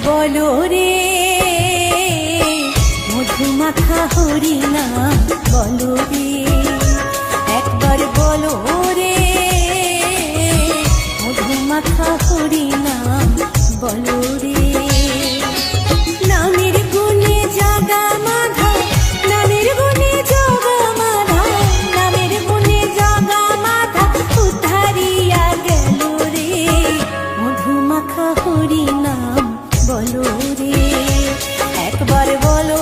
বলো রে মধুমাখা হরি নাম বলো রে, একবার বলো রে মধুমাখা হরি নাম বলো রে। নামের গুণে জাগা মাধা, নামের গুণে জাগা মাধা, নামের গুণে জাগা মাধা উদ্ধারিয়া গেল রে মধুমাখা হরি নাম বলো রে, একবার বলো